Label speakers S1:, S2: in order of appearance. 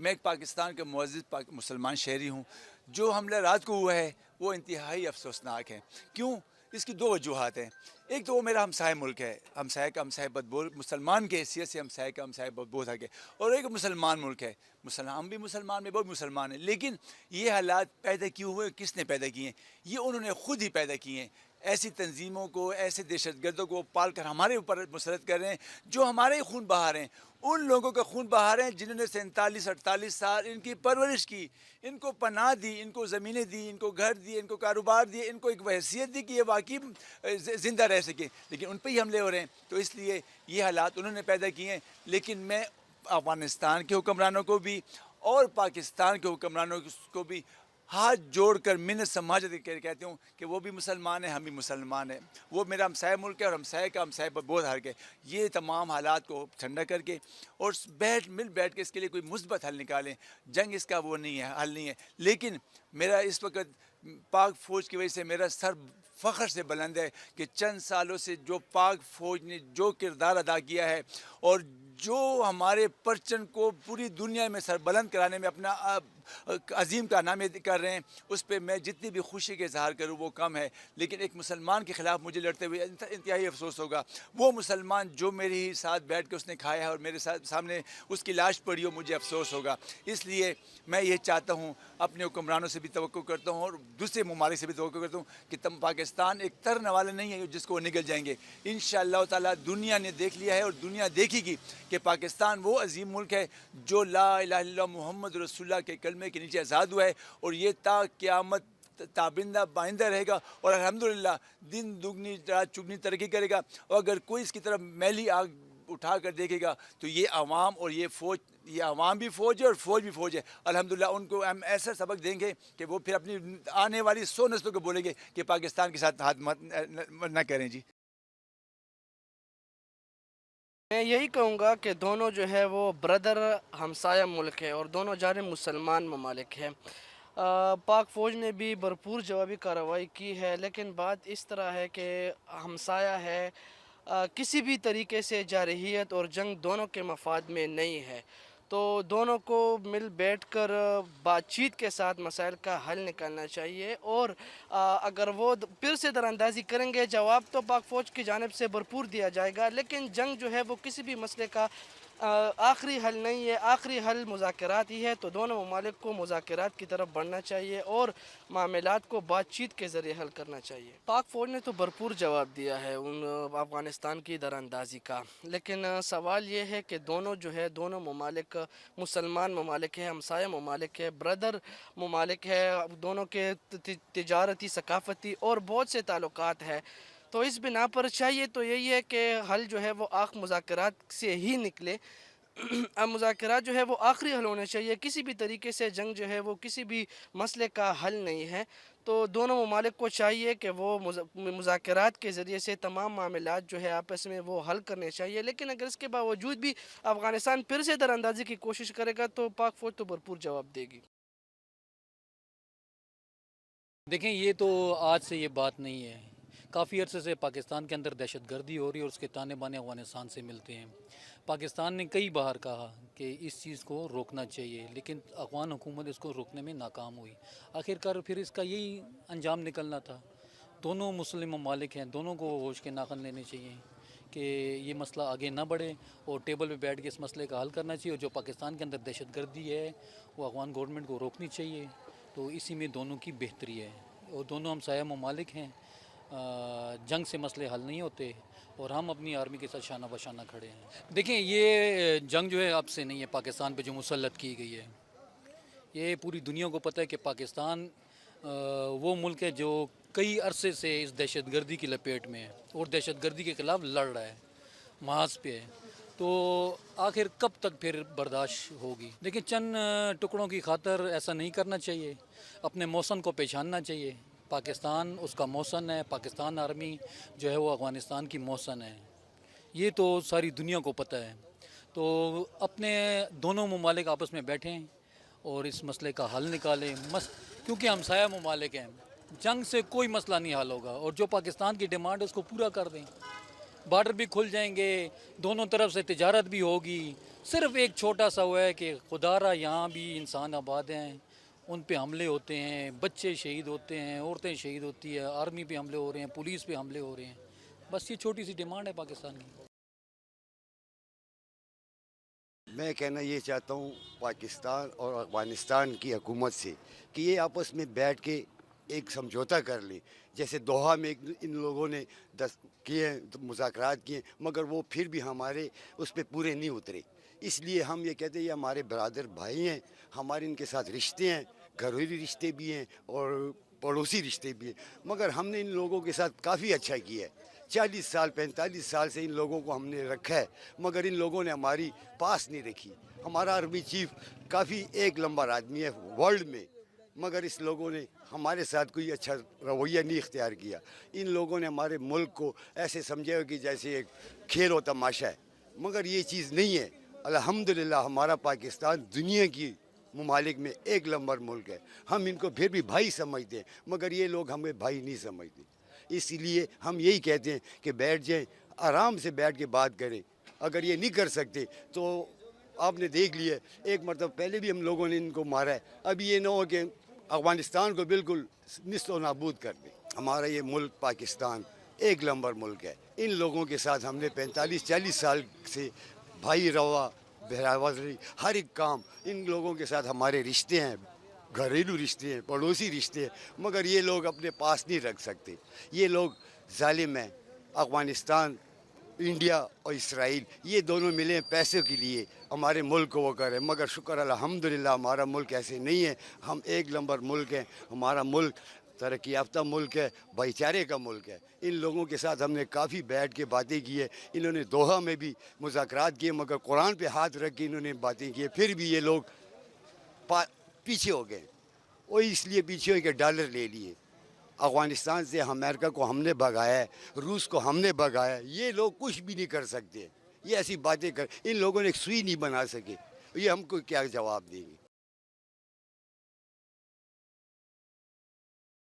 S1: میں ایک پاکستان کا معزز مسلمان شہری ہوں. جو حملہ رات کو ہوا ہے وہ انتہائی افسوسناک ہے. کیوں؟ اس کی دو وجوہات ہیں. ایک تو وہ میرا ہمسائے ملک ہے، ہمسائے کا ہمسائے بدبو، مسلمان کی حیثیت سے ہمسائے کا ہمسائے بدبو تھا کہ، اور ایک مسلمان ملک ہے. ہم بھی مسلمان میں بہت مسلمان ہیں، لیکن یہ حالات پیدا کیوں ہوئے؟ کس نے پیدا کیے ہیں؟ یہ انہوں نے خود ہی پیدا کیے ہیں. ایسی تنظیموں کو، ایسے دہشت گردوں کو پال کر ہمارے اوپر مسلط کر رہے ہیں جو ہمارے ہی خون بہا رہے ہیں. ان لوگوں کا خون بہا رہے ہیں جنہوں نے 47-48 سال ان کی پرورش کی، ان کو پناہ دی، ان کو زمینیں دی، ان کو گھر دیے، ان کو کاروبار دیے، ان کو ایک حیثیت دی کہ یہ واقعی زندہ رہ سکیں، لیکن ان پہ ہی حملے ہو رہے ہیں. تو اس لیے یہ حالات انہوں نے پیدا کیے ہیں. لیکن میں افغانستان کے حکمرانوں کو بھی اور پاکستان کے حکمرانوں کو بھی ہاتھ جوڑ کر منت سماجت کر کہتے ہوں کہ وہ بھی مسلمان ہیں، ہم بھی مسلمان ہیں. وہ میرا ہمسائے ملک ہے اور ہمسائے کا ہمسائے پر بہت ہر کے. یہ تمام حالات کو ٹھنڈا کر کے اور مل بیٹھ کے اس کے لیے کوئی مثبت حل نکالیں. جنگ اس کا وہ نہیں ہے، حل نہیں ہے. لیکن میرا اس وقت پاک فوج کی وجہ سے میرا سر فخر سے بلند ہے کہ چند سالوں سے جو پاک فوج نے جو کردار ادا کیا ہے اور جو ہمارے پرچم کو پوری دنیا میں سر بلند کرانے میں اپنا عظیم کارنامے کر رہے ہیں، اس پہ میں جتنی بھی خوشی کے اظہار کروں وہ کم ہے. لیکن ایک مسلمان کے خلاف مجھے لڑتے ہوئے انتہائی افسوس ہوگا. وہ مسلمان جو میرے ہی ساتھ بیٹھ کے اس نے کھایا ہے اور میرے سامنے اس کی لاش پڑی ہو، مجھے افسوس ہوگا. اس لیے میں یہ چاہتا ہوں، اپنے حکمرانوں سے بھی توقع کرتا ہوں اور دوسرے ممالک سے بھی توقع کرتا ہوں کہ پاکستان ایک ترنے والے نہیں ہے جس کو وہ نگل جائیں گے. انشاءاللہ تعالیٰ دنیا نے دیکھ لیا ہے اور دنیا دیکھے گی کہ پاکستان وہ عظیم ملک ہے جو لا الہ الا اللہ محمد رسول اللہ کے کلمے کے نیچے آزاد ہوا ہے، اور یہ تا قیامت تابندہ بائندہ رہے گا. اور الحمدللہ دن دگنی رات چگنی ترقی کرے گا. اور اگر کوئی اس کی طرف میلی آگ اٹھا کر دیکھے گا تو یہ عوام اور یہ فوج، یہ عوام بھی فوج ہے اور فوج بھی فوج ہے. الحمدللہ ان کو ہم ایسا سبق دیں گے کہ وہ پھر اپنی آنے والی 100 نسلوں کو بولیں گے کہ پاکستان کے ساتھ ہاتھ نہ کریں. جی
S2: میں یہی کہوں گا کہ دونوں جو ہے وہ بردر ہمسایہ ملک ہے اور دونوں جانب مسلمان ممالک ہیں. پاک فوج نے بھی بھرپور جوابی کارروائی کی ہے، لیکن بات اس طرح ہے کہ ہمسایہ ہے، کسی بھی طریقے سے جارحیت اور جنگ دونوں کے مفاد میں نہیں ہے. تو دونوں کو مل بیٹھ کر بات چیت کے ساتھ مسائل کا حل نکالنا چاہیے. اور اگر وہ پھر سے دراندازی کریں گے، جواب تو پاک فوج کی جانب سے بھرپور دیا جائے گا، لیکن جنگ جو ہے وہ کسی بھی مسئلے کا آخری حل نہیں ہے. آخری حل مذاکرات ہی ہے. تو دونوں ممالک کو مذاکرات کی طرف بڑھنا چاہیے اور معاملات کو بات چیت کے ذریعے حل کرنا چاہیے. پاک فوج نے تو بھرپور جواب دیا ہے ان افغانستان کی دراندازی کا، لیکن سوال یہ ہے کہ دونوں جو ہے دونوں ممالک مسلمان ممالک ہیں، ہمسایہ ممالک ہے، بردر ممالک ہے، دونوں کے تجارتی، ثقافتی اور بہت سے تعلقات ہیں. تو اس بنا پر چاہیے تو یہی ہے کہ حل جو ہے وہ مذاکرات سے ہی نکلے. اب مذاکرات جو ہے وہ آخری حل ہونے چاہیے. کسی بھی طریقے سے جنگ جو ہے وہ کسی بھی مسئلے کا حل نہیں ہے. تو دونوں ممالک کو چاہیے کہ وہ مذاکرات کے ذریعے سے تمام معاملات جو ہے آپس میں وہ حل کرنے چاہیے. لیکن اگر اس کے باوجود بھی افغانستان پھر سے دراندازی کی کوشش کرے گا تو پاک فوج تو بھرپور جواب دے گی.
S3: دیکھیں، یہ تو آج سے یہ بات نہیں ہے. کافی عرصے سے پاکستان کے اندر دہشت گردی ہو رہی ہے اور اس کے تانے بانے افغانستان سے ملتے ہیں. پاکستان نے کئی بار کہا کہ اس چیز کو روکنا چاہیے، لیکن افغان حکومت اس کو روکنے میں ناکام ہوئی. آخرکار پھر اس کا یہی انجام نکلنا تھا. دونوں مسلم ممالک ہیں، دونوں کو ہوش کے ناخن لینے چاہیے کہ یہ مسئلہ آگے نہ بڑھے اور ٹیبل پہ بیٹھ کے اس مسئلے کا حل کرنا چاہیے. اور جو پاکستان کے اندر دہشت گردی ہے وہ افغان گورنمنٹ کو روکنی چاہیے. تو اسی میں دونوں کی بہتری ہے. اور دونوں ہمسایہ ممالک ہیں. جنگ سے مسئلے حل نہیں ہوتے اور ہم اپنی آرمی کے ساتھ شانہ بشانہ کھڑے ہیں. دیکھیں، یہ جنگ جو ہے اب سے نہیں ہے پاکستان پہ جو مسلط کی گئی ہے. یہ پوری دنیا کو پتہ ہے کہ پاکستان وہ ملک ہے جو کئی عرصے سے اس دہشت گردی کی لپیٹ میں ہے اور دہشت گردی کے خلاف لڑ رہا ہے، محاذ پہ ہے. تو آخر کب تک پھر برداشت ہوگی؟ لیکن چند ٹکڑوں کی خاطر ایسا نہیں کرنا چاہیے. اپنے موشن کو پہچاننا چاہیے. پاکستان اس کا موشن ہے، پاکستان آرمی جو ہے وہ افغانستان کی موشن ہے. یہ تو ساری دنیا کو پتہ ہے. تو اپنے دونوں ممالک آپس میں بیٹھیں اور اس مسئلے کا حل نکالیں. کیونکہ ہمسایہ ممالک ہیں، جنگ سے کوئی مسئلہ نہیں حل ہوگا. اور جو پاکستان کی ڈیمانڈ ہے اس کو پورا کر دیں. بارڈر بھی کھل جائیں گے، دونوں طرف سے تجارت بھی ہوگی صرف ایک چھوٹا سا ہوا ہے کہ خدارہ یہاں بھی انسان آباد ہیں، ان پہ حملے ہوتے ہیں، بچے شہید ہوتے ہیں، عورتیں شہید ہوتی ہیں، آرمی پہ حملے ہو رہے ہیں، پولیس پہ حملے ہو رہے ہیں. بس یہ چھوٹی سی ڈیمانڈ ہے پاکستان کی.
S4: میں کہنا یہ چاہتا ہوں پاکستان اور افغانستان کی حکومت سے کہ یہ آپس میں بیٹھ کے ایک سمجھوتا کر لیں. جیسے دوحہ میں ان لوگوں نے کیے مذاکرات کیے، مگر وہ پھر بھی ہمارے اس پہ پورے نہیں اترے. اس لیے ہم یہ کہتے ہیں یہ ہمارے برادر بھائی ہیں، ہمارے ان کے ساتھ رشتے ہیں، گھریلو رشتے بھی ہیں اور پڑوسی رشتے بھی ہیں. مگر ہم نے ان لوگوں کے ساتھ کافی اچھا کیا ہے. 40 سال 45 سال سے ان لوگوں کو ہم نے رکھا ہے، مگر ان لوگوں نے ہماری پاس نہیں رکھی. ہمارا آرمی چیف کافی ایک نمبر آدمی ہے ورلڈ میں، مگر اس لوگوں نے ہمارے ساتھ کوئی اچھا رویہ نہیں اختیار کیا. ان لوگوں نے ہمارے ملک کو ایسے سمجھا ہو کہ جیسے ایک کھیل و تماشا ہے، مگر یہ چیز نہیں ہے. الحمدللہ ہمارا پاکستان دنیا کی ممالک میں ایک نمبر ملک ہے. ہم ان کو پھر بھی بھائی سمجھتے ہیں، مگر یہ لوگ ہمیں بھائی نہیں سمجھتے. اس لیے ہم یہی کہتے ہیں کہ بیٹھ جائیں، آرام سے بیٹھ کے بات کریں. اگر یہ نہیں کر سکتے تو آپ نے دیکھ لیا ایک مرتبہ پہلے بھی ہم لوگوں نے ان کو مارا ہے. اب یہ نہ ہو کہ افغانستان کو بالکل نست و نابود کر دیں. ہمارا یہ ملک پاکستان ایک نمبر ملک ہے. ان لوگوں کے ساتھ ہم نے 45-40 سال سے بھائی روا برادری ہر ایک کام ان لوگوں کے ساتھ ہمارے رشتے ہیں، گھریلو رشتے ہیں، پڑوسی رشتے ہیں، مگر یہ لوگ اپنے پاس نہیں رکھ سکتے. یہ لوگ ظالم ہیں. افغانستان، انڈیا اور اسرائیل یہ دونوں ملے ہیں پیسوں کے لیے ہمارے ملک کو وہ کریں، مگر شکر الحمدللہ ہمارا ملک ایسے نہیں ہے. ہم ایک نمبر ملک ہیں. ہمارا ملک ترقی یافتہ ملک ہے، بھائی چارے کا ملک ہے. ان لوگوں کے ساتھ ہم نے کافی بیٹھ کے باتیں کی ہے. انہوں نے دوحہ میں بھی مذاکرات کیے، مگر قرآن پہ ہاتھ رکھ کے انہوں نے باتیں کی، پھر بھی یہ لوگ پیچھے ہو گئے. وہ اس لیے پیچھے ہو کہ ڈالر لے لیے. افغانستان سے امریکہ کو ہم نے بھگایا ہے، روس کو ہم نے بھگایا ہے. یہ لوگ کچھ بھی نہیں کر سکتے. یہ ایسی باتیں ان لوگوں نے ایک سوئی نہیں بنا سکے. یہ ہم کو کیا جواب دیں گے؟